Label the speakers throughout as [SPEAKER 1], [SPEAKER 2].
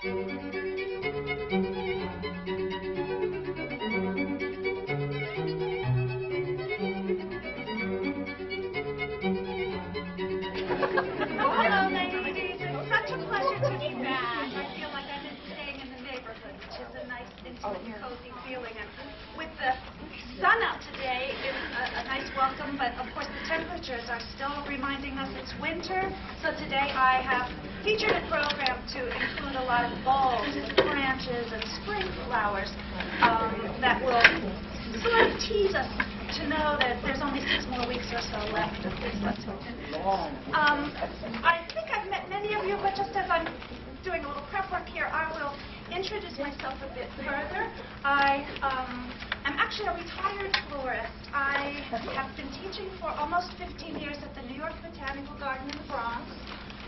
[SPEAKER 1] Hello, ladies. It's such a pleasure to be back. I feel like I've been staying in the neighborhood, which is a nice, intimate, cozy feeling. And with the sun out today, it's a nice welcome, but of course the temperatures are still reminding us it's winter. So today I have featured a program to include a lot of bulbs and branches and spring flowers that will sort of tease us to know that there's only 6 more weeks or so left of this lesson. I think I've met many of you, but just as I'm doing a little prep work here, I will introduce myself a bit further. I am actually a retired florist. I have been teaching for almost 15 years at the New York Botanical Garden in the Bronx,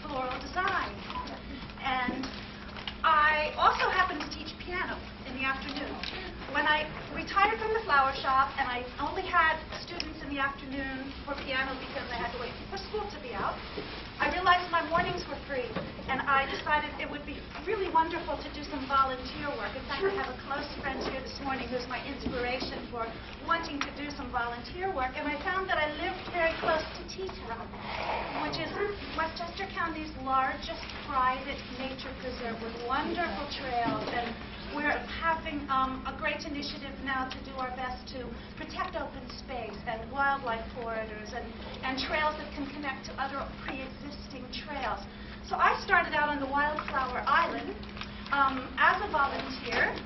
[SPEAKER 1] floral design. And I also happen to teach piano in the afternoon. When I retired from the flower shop and I only had students in the afternoon for piano because I had to wait for school to be out, I realized my mornings were free, and I decided it would be really wonderful to do some volunteer work. In fact, I have a close friend here this morning who's my inspiration for wanting to do some volunteer work, and I found that I lived very close to Teton, which is Westchester County's largest private nature preserve with wonderful trails, and we're having a great initiative now to do our best to protect open space and wildlife corridors and trails that can connect to other pre-existing trails. So I started out on the Wildflower Island as a volunteer,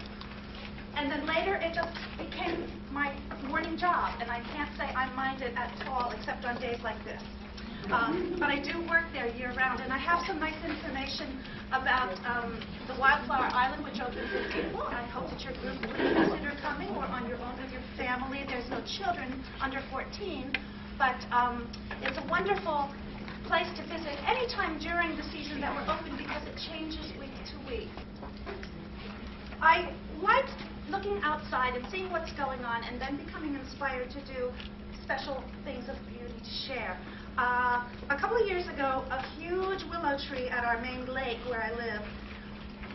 [SPEAKER 1] and then later it just became my morning job, and I can't say I mind it at all except on days like this. But I do work there year-round, and I have some nice information about the Wildflower Island, which opens in April. I hope that your group would consider coming, or on your own with your family. There's no children under 14, but it's a wonderful place to visit anytime during the season that we're open because it changes week to week. I like looking outside and seeing what's going on and then becoming inspired to do special things of beauty to share. A couple of years ago, a huge willow tree at our main lake where I live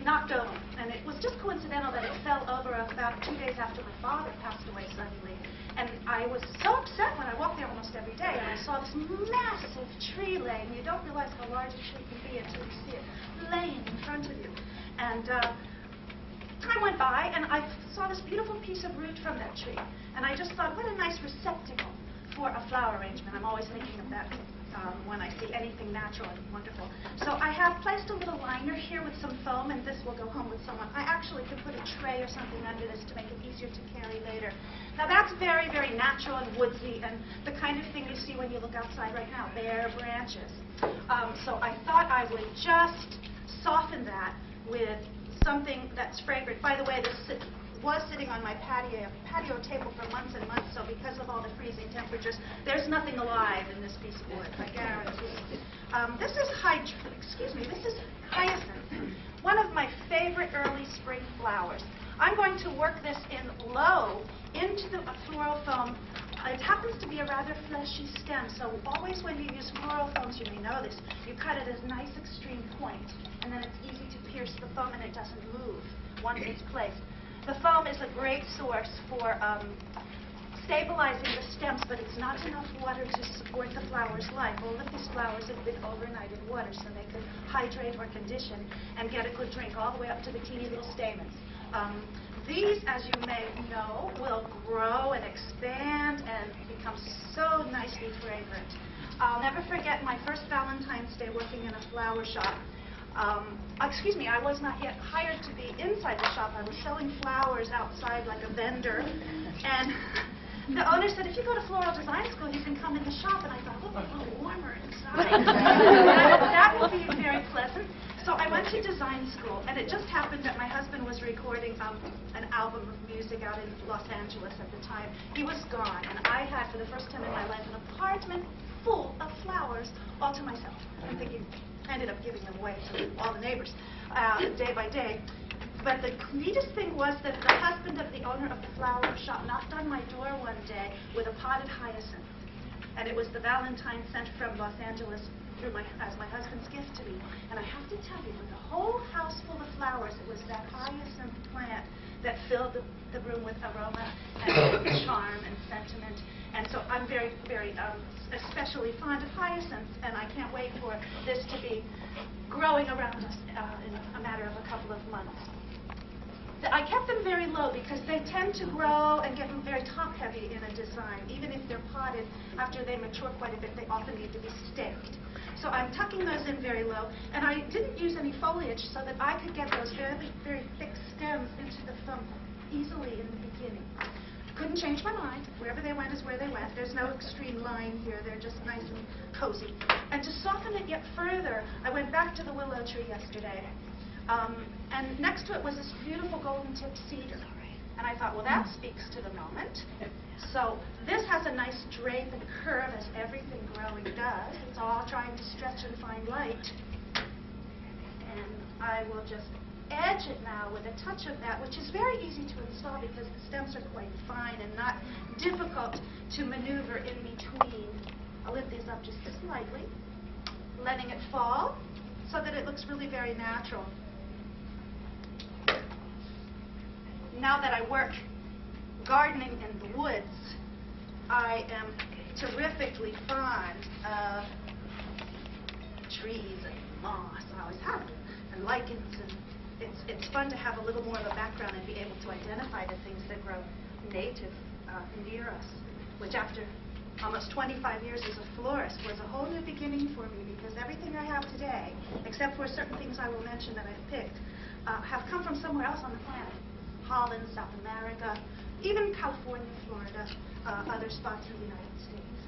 [SPEAKER 1] knocked over, and it was just coincidental that it fell over about 2 days after my father passed away suddenly. And I was so upset when I walked there almost every day, and I saw this massive tree laying. You don't realize how large a tree can be until you see it laying in front of you. And time went by, and I saw this beautiful piece of root from that tree, and I just thought, what a nice receptacle for a flower arrangement. I'm always thinking of that when I see anything natural and wonderful. So I have placed a little liner here with some foam, and this will go home with someone. I actually could put a tray or something under this to make it easier to carry later. Now that's very, very natural and woodsy, and the kind of thing you see when you look outside right now, bare branches. So I thought I would just soften that with something that's fragrant. By the way, this was sitting on my patio table for months and months, so because of all the freezing temperatures, there's nothing alive in this piece of wood, I guarantee. This is hyacinth, one of my favorite early spring flowers. I'm going to work this in low into the floral foam. It happens to be a rather fleshy stem, so always when you use floral foams, you may know this, you cut it as nice extreme point, and then it's easy to pierce the foam and it doesn't move once it's placed. The foam is a great source for stabilizing the stems, but it's not enough water to support the flower's life. All of these flowers have been overnight in water so they could hydrate or condition and get a good drink all the way up to the teeny little stamens. These, as you may know, will grow and expand and become so nicely fragrant. I'll never forget my first Valentine's Day working in a flower shop. I was not yet hired to be inside the shop. I was selling flowers outside like a vendor. And the owner said, if you go to floral design school, you can come in the shop. And I thought, oh, it's a little warmer inside. That will be very pleasant. So I went to design school, and it just happened that my husband was recording an album of music out in Los Angeles at the time. He was gone, and I had, for the first time in my life, an apartment full of flowers all to myself. I'm thinking, I ended up giving them away to all the neighbors day by day. But the neatest thing was that the husband of the owner of the flower shop knocked on my door one day with a potted hyacinth. And it was the Valentine sent from Los Angeles as my husband's gift to me. And I have to tell you, with a whole house full of flowers, that hyacinth plant that filled the room with aroma and charm and sentiment. And so I'm very, very especially fond of hyacinths, and I can't wait for this to be growing around us in a matter of a couple of months. I kept them very low because they tend to grow and get very top-heavy in a design. Even if they're potted, after they mature quite a bit, they often need to be staked. So I'm tucking those in very low, and I didn't use any foliage so that I could get those very, very thick stems into the thumb easily in the beginning. Couldn't change my mind. Wherever they went is where they went. There's no extreme line here. They're just nice and cozy. And to soften it yet further, I went back to the willow tree yesterday. And next to it was this beautiful golden-tipped cedar. And I thought, well, that speaks to the moment. So this has a nice drape and curve, as everything growing does. It's all trying to stretch and find light. And I will just edge it now with a touch of that, which is very easy to install because the stems are quite fine and not difficult to maneuver in between. I'll lift these up just slightly, letting it fall so that it looks really very natural. Now that I work gardening in the woods, I am terrifically fond of trees and moss. I always have been, and lichens, and it's fun to have a little more of a background and be able to identify the things that grow native near us, which after almost 25 years as a florist was a whole new beginning for me, because everything I have today, except for certain things I will mention that I've picked, have come from somewhere else on the planet. Holland, South America, even California, Florida, other spots in the United States.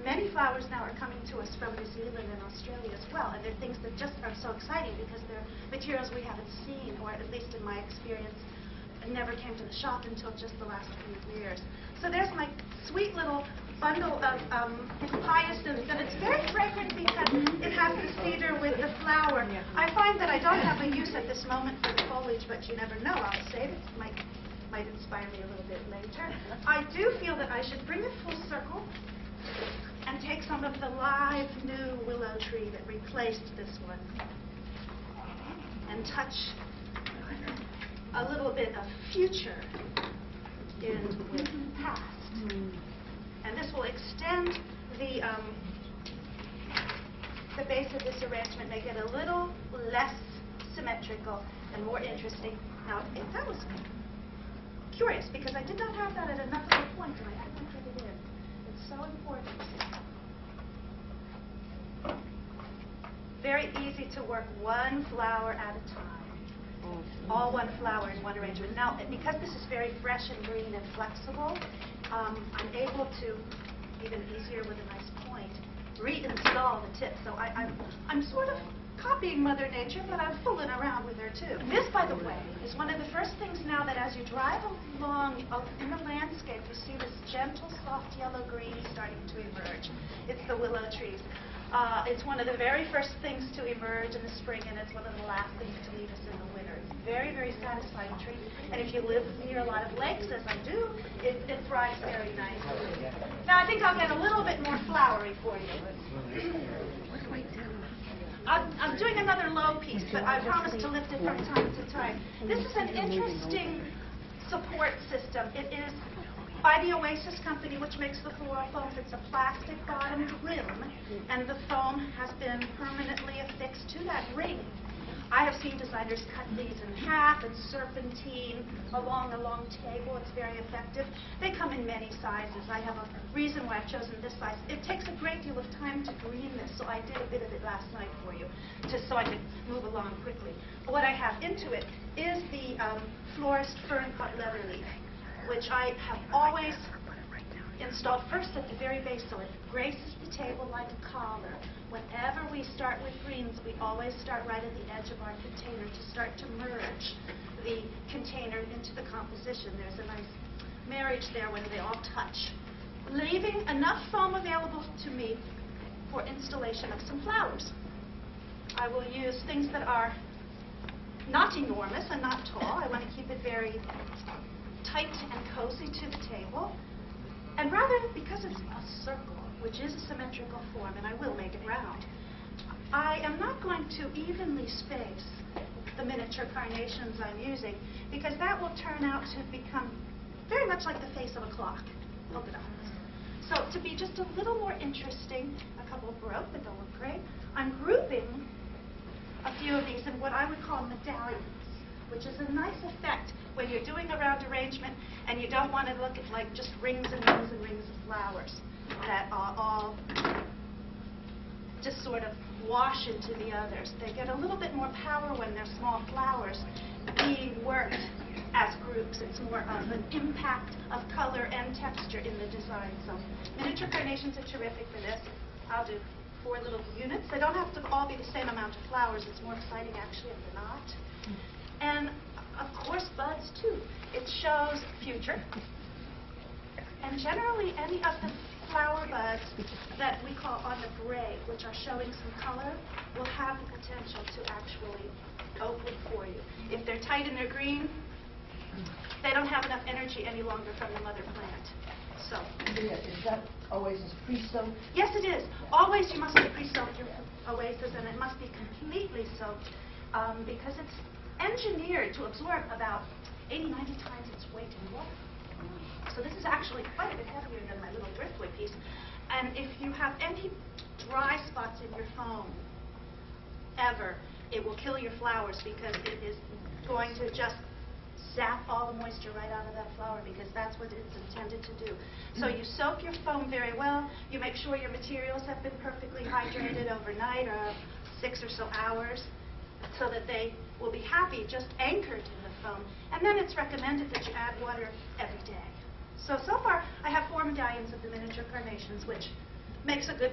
[SPEAKER 1] Many flowers now are coming to us from New Zealand and Australia as well, and they're things that just are so exciting because they're materials we haven't seen, or at least in my experience, never came to the shop until just the last few years. So there's my sweet little bundle of hyacinths, and it's very fragrant because it has the cedar with the flower. I find that I don't have a use at this moment for the foliage, but you never know. I'll save it. Might inspire me a little bit later. I do feel that I should bring it full circle and take some of the live new willow tree that replaced this one and touch a little bit of future in with past. And this will extend the base of this arrangement, make it a little less symmetrical and more interesting. Now, that was curious because I did not have that at enough of a point, and I couldn't get it in. It's so important. Very easy to work one flower at a time. All one flower in one arrangement. Now, because this is very fresh and green and flexible, I'm able to, even easier with a nice point, reinstall the tip. So I'm sort of copying Mother Nature, but I'm fooling around with her too. This, by the way, is one of the first things now that as you drive along in the landscape, you see this gentle, soft yellow green starting to emerge. It's the willow trees. It's one of the very first things to emerge in the spring, and it's one of the last things to leave us in the winter. It's a very, very satisfying tree. And if you live near a lot of lakes, as I do, it thrives very nicely. Now, I think I'll get a little bit more flowery for you. What do I do? I'm doing another low piece, but I promise to lift it from time to time. This is an interesting support system. It is by the Oasis company, which makes the floral foams. It's a plastic bottom rim, and the foam has been permanently affixed to that ring. I have seen designers cut these in half and serpentine along a long table. It's very effective. They come in many sizes. I have a reason why I've chosen this size. It takes a great deal of time to green this, so I did a bit of it last night for you, just so I could move along quickly. What I have into it is the florist fern cut leather leaf, which I have always installed first at the very base, so it graces the table like a collar. Whenever we start with greens, we always start right at the edge of our container to start to merge the container into the composition. There's a nice marriage there when they all touch, leaving enough foam available to me for installation of some flowers. I will use things that are not enormous and not tall. I want to keep it very tight and cozy to the table. And rather, because it's a circle, which is a symmetrical form, and I will make it round, I am not going to evenly space the miniature carnations I'm using, because that will turn out to become very much like the face of a clock, polka dots. So to be just a little more interesting, a couple broke, but they'll look great. I'm grouping a few of these in what I would call medallions, which is a nice effect when you're doing a round arrangement and you don't want to look at like just rings and rings and rings of flowers that are all just sort of wash into the others. They get a little bit more power when they're small flowers being worked as groups. It's more of an impact of color and texture in the design. So miniature carnations are terrific for this. I'll do 4 little units. They don't have to all be the same amount of flowers. It's more exciting actually if they're not. And of course buds too. It shows future. And generally any of the flower buds that we call on the break, which are showing some color, will have the potential to actually open for you. If they're tight and they're green, they don't have enough energy any longer from the mother plant. So,
[SPEAKER 2] Leah, is that oasis pre-soaked?
[SPEAKER 1] yes, it is. Always you must pre-soak your oasis, and it must be completely soaked because it's engineered to absorb about 80, 90 times its weight in water. So this is actually quite a bit heavier than my little driftwood piece. And if you have any dry spots in your foam, ever, it will kill your flowers because it is going to just zap all the moisture right out of that flower because that's what it's intended to do. So you soak your foam very well. You make sure your materials have been perfectly hydrated overnight or 6 or so hours so that they will be happy just anchored in the foam. And then it's recommended that you add water every day. So far I have 4 medallions of the miniature carnations, which makes a good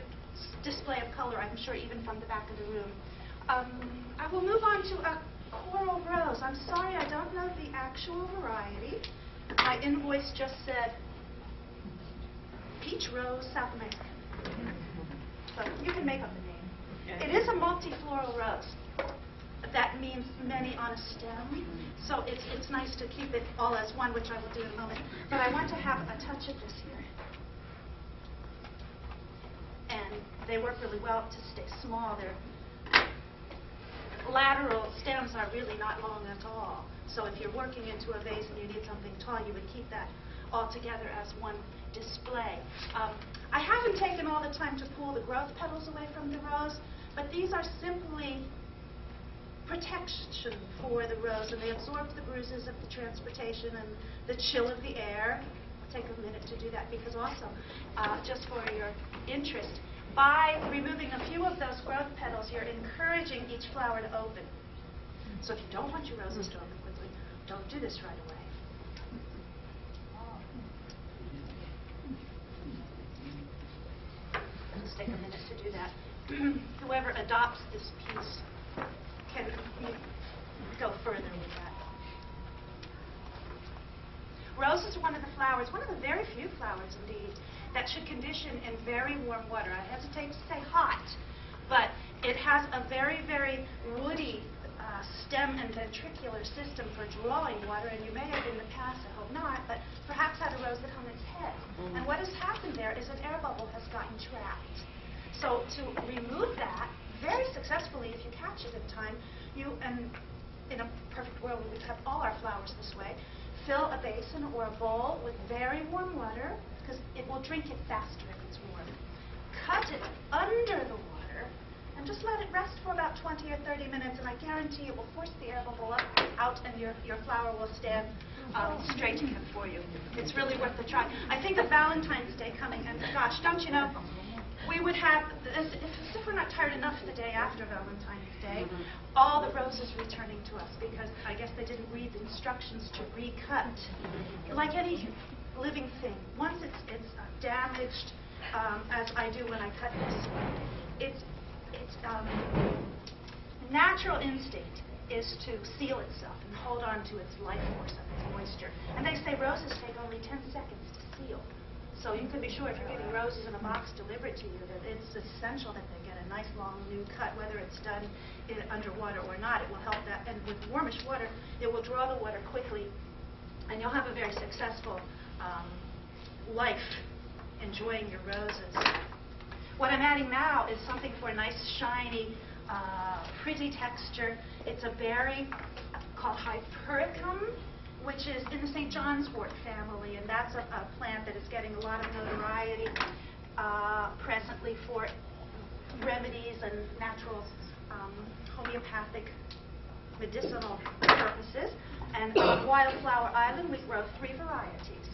[SPEAKER 1] display of color, I'm sure, even from the back of the room. I will move on to a coral rose. I'm sorry, I don't know the actual variety. My invoice just said peach rose, South America. So you can make up the name. It is a multi-floral rose. That means many on a stem. So it's nice to keep it all as one, which I will do in a moment. But I want to have a touch of this here. And they work really well to stay small. Their lateral stems are really not long at all. So if you're working into a vase and you need something tall, you would keep that all together as one display. I haven't taken all the time to pull the growth petals away from the rose, but these are simply protection for the rose, and they absorb the bruises of the transportation and the chill of the air. I'll take a minute to do that because also, just for your interest, by removing a few of those growth petals, you're encouraging each flower to open. So if you don't want your roses to open quickly, don't do this right away. Let's take a minute to do that. Whoever adopts this piece can go further with that. Roses are one of the flowers, one of the very few flowers indeed, that should condition in very warm water. I hesitate to say hot, but it has a very, very woody stem and ventricular system for drawing water, and you may have in the past, I hope not, but perhaps had a rose that hung its head. And what has happened there is an air bubble has gotten trapped. So to remove that, very successfully, if you catch it in time, and in a perfect world we would cut all our flowers this way, fill a basin or a bowl with very warm water, because it will drink it faster if it's warm. Cut it under the water, and just let it rest for about 20 or 30 minutes, and I guarantee it will force the air bubble out, and your flower will stand straight again for you. It's really worth the try. I think of Valentine's Day coming, and gosh, don't you know, we would have, as if we're not tired enough the day after Valentine's Day, all the roses returning to us because I guess they didn't read the instructions to recut. Like any living thing, once it's damaged, as I do when I cut this, its natural instinct is to seal itself and hold on to its life force and its moisture. And they say roses take only 10 seconds to seal. So you can be sure if you're getting roses in a box delivered to you that it's essential that they get a nice long new cut, whether it's done underwater or not. It will help that. And with warmish water, it will draw the water quickly, and you'll have a very successful life enjoying your roses. What I'm adding now is something for a nice, shiny, pretty texture. It's a berry called Hypericum, which is in the St. John's wort family, and that's a plant that is getting a lot of notoriety presently for remedies and natural homeopathic medicinal purposes. And on Wildflower Island, we grow 3 varieties.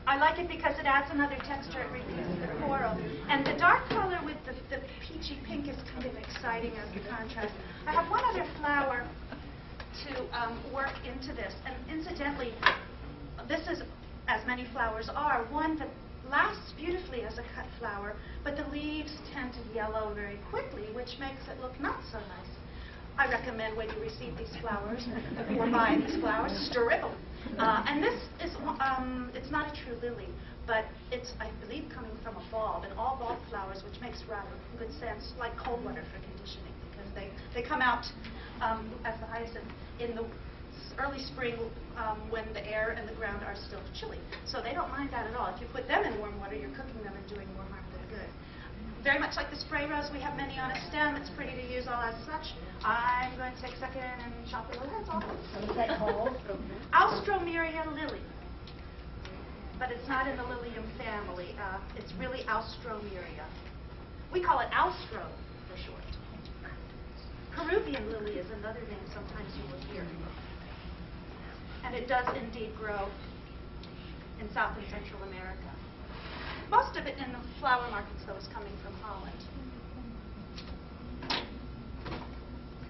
[SPEAKER 1] I like it because it adds another texture. It repeats the coral. And the dark color with the peachy pink is kind of exciting as the contrast. I have one other flower to work into this. And incidentally, this is, as many flowers are, one that lasts beautifully as a cut flower, but the leaves tend to yellow very quickly, which makes it look not so nice. I recommend when you receive these flowers or buy these flowers, strip them. And this is, it's not a true lily, but it's, I believe, coming from a bulb, and all bulb flowers, which makes rather good sense, like cold water for conditioning, because they come out as the hyacinth in the early spring when the air and the ground are still chilly. So they don't mind that at all. If you put them in warm water, you're cooking them and doing more harm than good. Very much like the spray rose, we have many on a stem. It's pretty to use all as such. I'm going to take a second and chop the little heads off.
[SPEAKER 2] What is that called?
[SPEAKER 1] Alstroemeria lily. But it's not in the lilium family. It's really Alstroemeria. We call it Alstro for short. Peruvian lily is another name sometimes you will hear. And it does indeed grow in South and Central America. Most of it in the flower markets, though, is coming from Holland.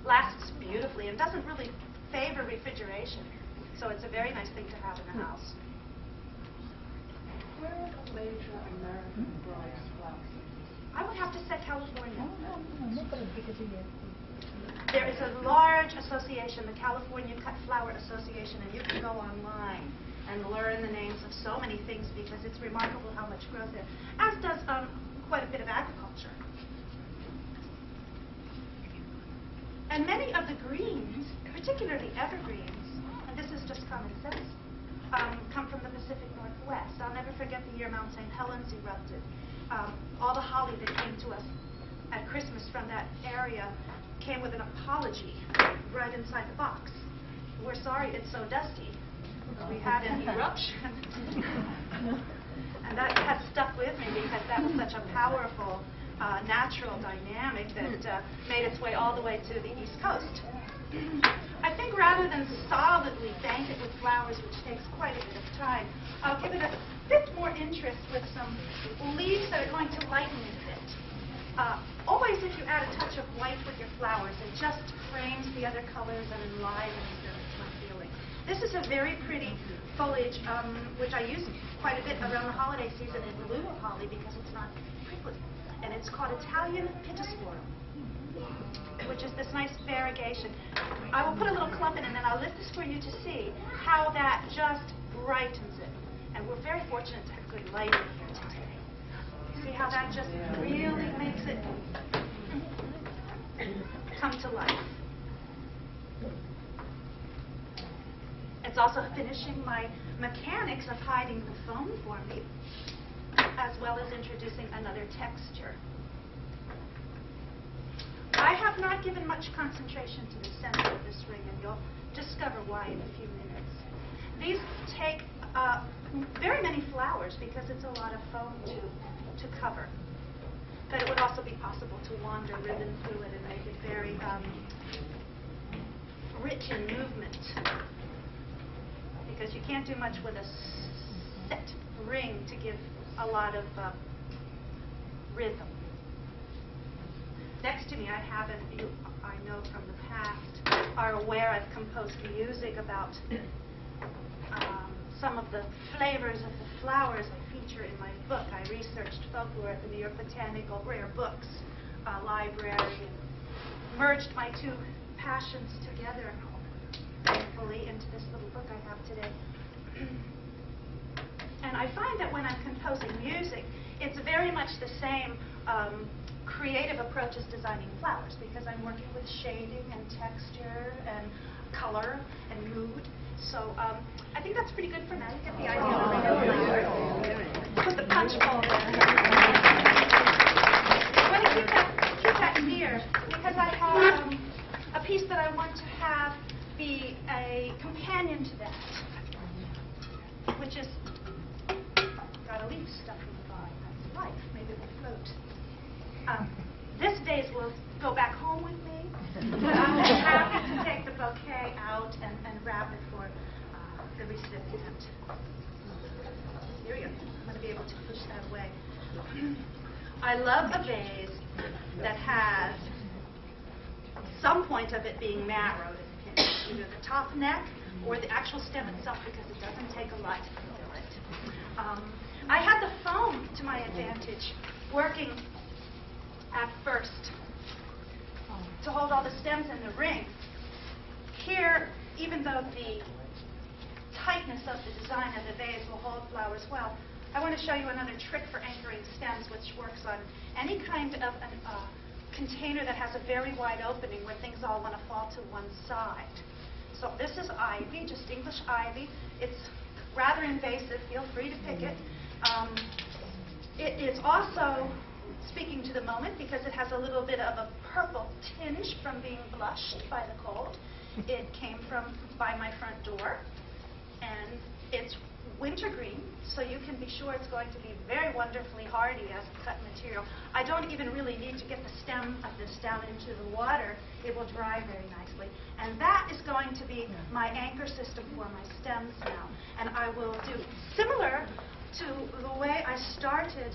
[SPEAKER 1] Lasts beautifully and doesn't really favor refrigeration. So it's a very nice thing to have in the house.
[SPEAKER 2] Where are the major American growers from?
[SPEAKER 1] I would have to say California. There is a large association, the California Cut Flower Association, and you can go online and learn the names of so many things because it's remarkable how much grows there, as does quite a bit of agriculture. And many of the greens, particularly evergreens, and this is just common sense, come from the Pacific Northwest. I'll never forget the year Mount St. Helens erupted. All the holly that came to us at Christmas from that area came with an apology right inside the box. We're sorry it's so dusty. We had an eruption. And that has stuck with me because that was such a powerful natural dynamic that made its way all the way to the East Coast. I think rather than solidly bank it with flowers, which takes quite a bit of time, I'll give it a bit more interest with some leaves that are going to lighten it a bit. Always if you add a touch of white with your flowers, it just frames the other colors and enlivens my feeling. This is a very pretty foliage, which I use quite a bit around the holiday season in lieu of holly because it's not prickly. And it's called Italian Pittosporum, which is this nice variegation. I will put a little clump in and then I'll lift this for you to see how that just brightens it. And we're very fortunate to have good lighting here today. See how that just really makes it come to life. It's also finishing my mechanics of hiding the foam for me, as well as introducing another texture. I have not given much concentration to the center of this ring, and you'll discover why in a few minutes. These take very many flowers because it's a lot of foam to cover. But it would also be possible to wander ribbon through it and make it very rich in movement. Because you can't do much with a set ring to give a lot of rhythm. Next to me I have, and you, I know from the past, are aware I've composed music about some of the flavors of the flowers I feature in my book. I researched folklore at the New York Botanical Rare Books library and merged my two passions together, thankfully, into this little book I have today. And I find that when I'm composing music, it's very much the same creative approach as designing flowers, because I'm working with shading and texture and color and mood. So I think that's pretty good for now. You get the idea. Put the punch bowl there. You want to keep that back here because I have a piece that I want to have be a companion to that, which is got a leaf stuffing by. That's life. Maybe it will float. This vase will go back home with me, but I'm happy to take the bouquet out and wrap it for the recipient. Here we go. I'm going to be able to push that away. I love a vase that has some point of it being narrowed, either the top neck or the actual stem itself, because it doesn't take a lot to fill it. I had the foam to my advantage working at first to hold all the stems in the ring. Here, even though the tightness of the design of the vase will hold flowers well, I want to show you another trick for anchoring stems, which works on any kind of container that has a very wide opening where things all want to fall to one side. So this is ivy, just English ivy. It's rather invasive. Feel free to pick it. It is also speaking to the moment because it has a little bit of a purple tinge from being blushed by the cold. It came from by my front door, and it's wintergreen, so you can be sure it's going to be very wonderfully hardy as a cut material. I don't even really need to get the stem of this down into the water. It will dry very nicely. And that is going to be my anchor system for my stems now. And I will do similar to the way I started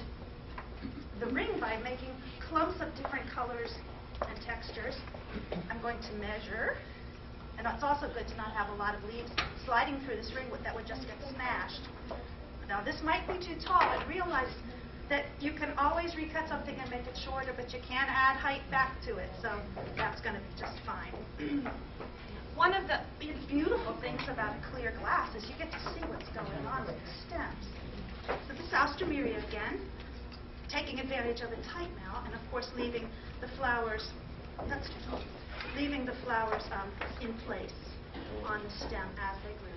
[SPEAKER 1] the ring by making clumps of different colors and textures. I'm going to measure. And it's also good to not have a lot of leaves sliding through this ring that would just get smashed. Now, this might be too tall, but realize that you can always recut something and make it shorter, but you can add height back to it, so that's going to be just fine. One of the beautiful things about a clear glass is you get to see what's going on with the stems. So this is Alstroemeria again, taking advantage of the tight now, and of course leaving the flowers, leaving the flowers in place on the stem as they grew.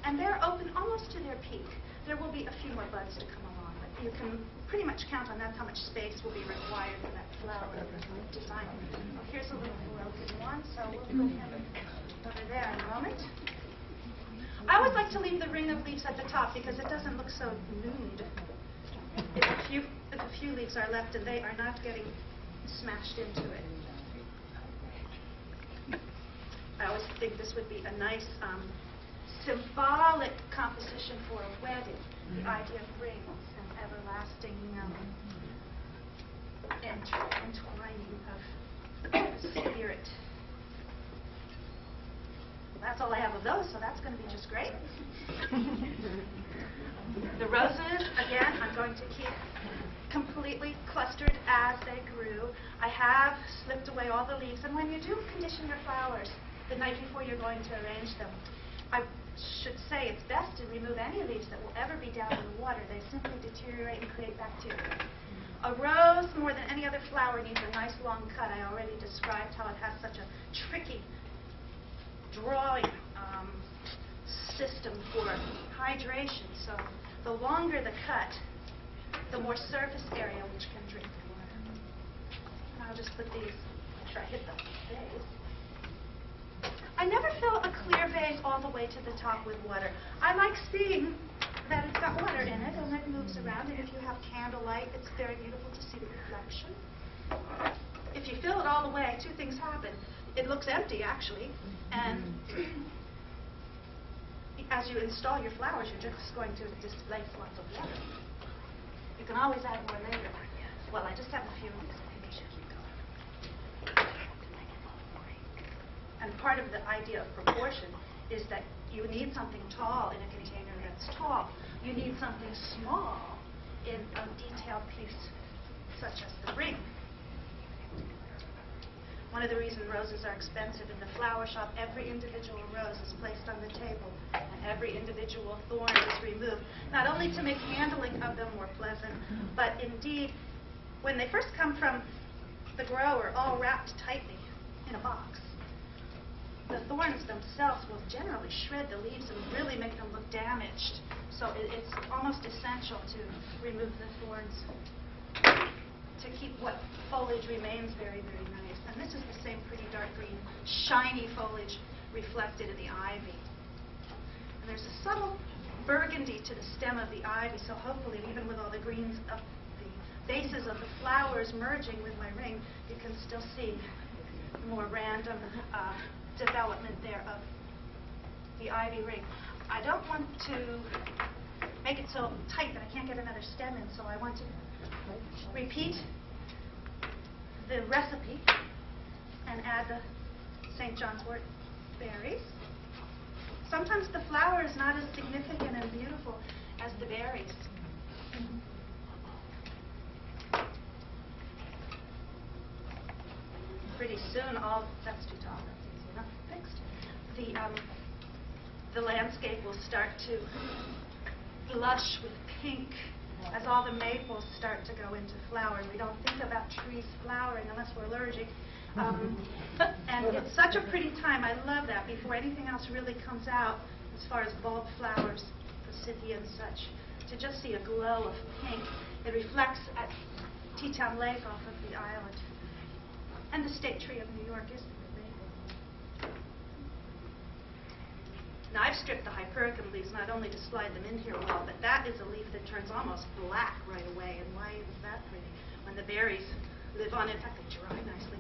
[SPEAKER 1] And they're open almost to their peak. There will be a few more buds to come along, but you can pretty much count on that's how much space will be required for that flower design. Oh, here's a little broken one, so we'll put him over there in a moment. I always like to leave the ring of leaves at the top because it doesn't look so nude. If a few leaves are left and they are not getting smashed into it. I always think this would be a nice symbolic composition for a wedding, the idea of rings and everlasting entwining of the spirit. Well, that's all I have of those, so that's going to be just great. The roses, again, I'm going to keep completely clustered as they grew. I have slipped away all the leaves, and when you do condition your flowers the night before you're going to arrange them, I should say it's best to remove any leaves that will ever be down in the water. They simply deteriorate and create bacteria. A rose, more than any other flower, needs a nice long cut. I already described how it has such a tricky drawing system for hydration. So the longer the cut, the more surface area which can drink the water. And I'll just put these, make sure I hit the vase. I never fill a clear vase all the way to the top with water. I like seeing that it's got water in it and it moves around, and if you have candlelight, it's very beautiful to see the reflection. If you fill it all the way, two things happen. It looks empty, actually, and as you install your flowers, you're just going to displace lots of water. You can always add more later. Well, I just have a few of these. I think I should keep going. And part of the idea of proportion is that you need something tall in a container that's tall. You need something small in a detailed piece such as the ring. One of the reasons roses are expensive in the flower shop, every individual rose is placed on the table and every individual thorn is removed, not only to make handling of them more pleasant, but indeed, when they first come from the grower all wrapped tightly in a box, the thorns themselves will generally shred the leaves and really make them look damaged. So it's almost essential to remove the thorns. to keep what foliage remains very, very nice. And this is the same pretty dark green, shiny foliage reflected in the ivy. And there's a subtle burgundy to the stem of the ivy, so hopefully, even with all the greens of the bases of the flowers merging with my ring, you can still see more random development there of the ivy ring. I don't want to make it so tight that I can't get another stem in, so I want to repeat the recipe and add the St. John's wort berries. Sometimes the flower is not as significant and beautiful as the berries. Pretty soon, that's too tall, that's easy enough fixed. The landscape will start to blush with pink as all the maples start to go into flower. We don't think about trees flowering unless we're allergic. And it's such a pretty time. I love that before anything else really comes out as far as bulb flowers, forsythia and such. To just see a glow of pink. It reflects at Teatown Lake off of the island. And the state tree of New York is the maple. Now I've stripped the hypericum leaves not only to slide them in here well, but that is a leaf that turns almost black right away. And why is that pretty? When the berries live on it, in fact, they dry nicely.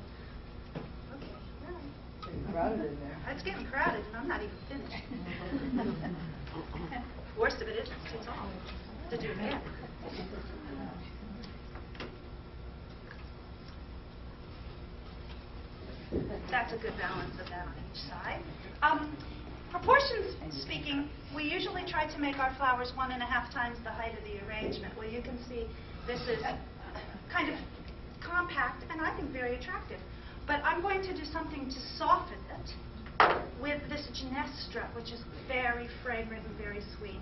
[SPEAKER 1] Okay, well.
[SPEAKER 2] It's getting crowded in there.
[SPEAKER 1] It's getting crowded, and I'm not even finished. Worst of it is it's too tall to do that. That's a good balance of that on each side. Proportions speaking, we usually try to make our flowers 1.5 times the height of the arrangement. Well, you can see this is kind of compact and I think very attractive. But I'm going to do something to soften it with this Ginestra, which is very fragrant and very sweet.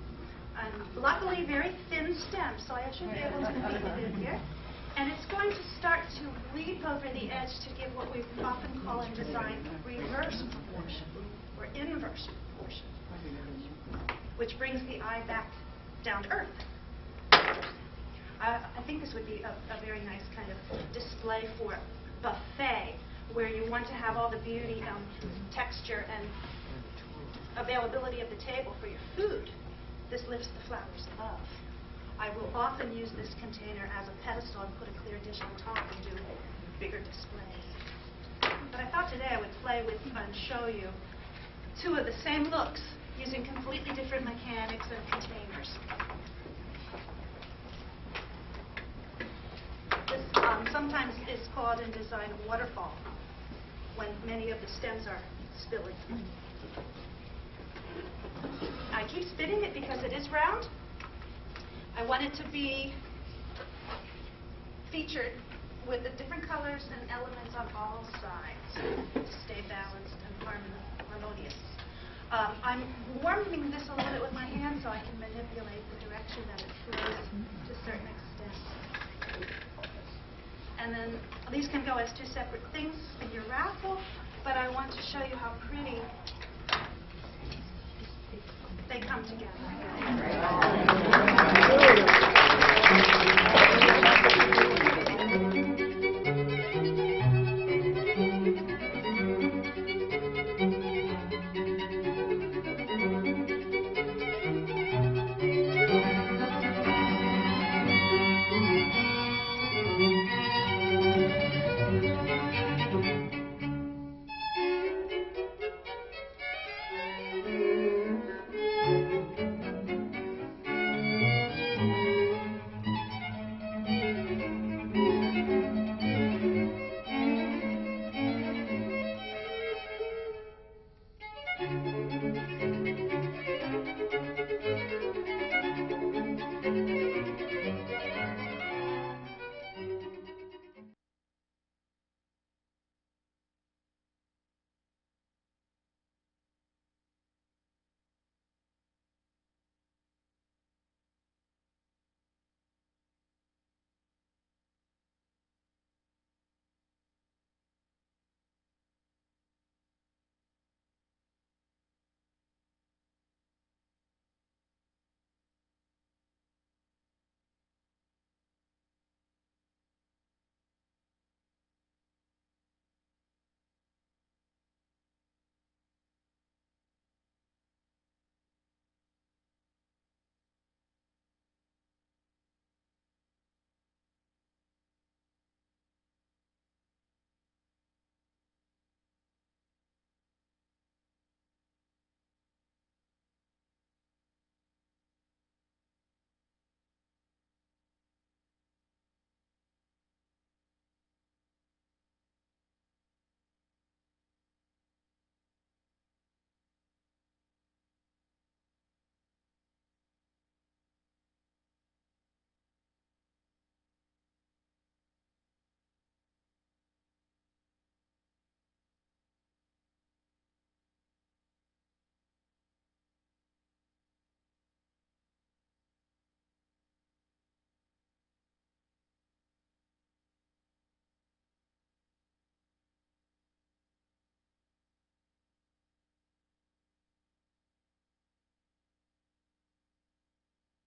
[SPEAKER 1] And luckily, very thin stem, so I should be able to feed it in here. And it's going to start to leap over the edge to give what we often call in design reverse proportion or inverse proportion, which brings the eye back down to earth. I think this would be a very nice kind of display for buffet, where you want to have all the beauty, texture, and availability of the table for your food. This lifts the flowers above. I will often use this container as a pedestal and put a clear dish on top and do bigger displays. But I thought today I would play with and show you two of the same looks using completely different mechanics and containers. This sometimes is called in design a waterfall, when many of the stems are spilling. I keep spinning it because it is round. I want it to be featured with the different colors and elements on all sides to stay balanced and harmonious. I'm warming this a little bit with my hand so I can manipulate the direction that it flows to a certain extent. And then these can go as two separate things in your raffle, but I want to show you how pretty they come together.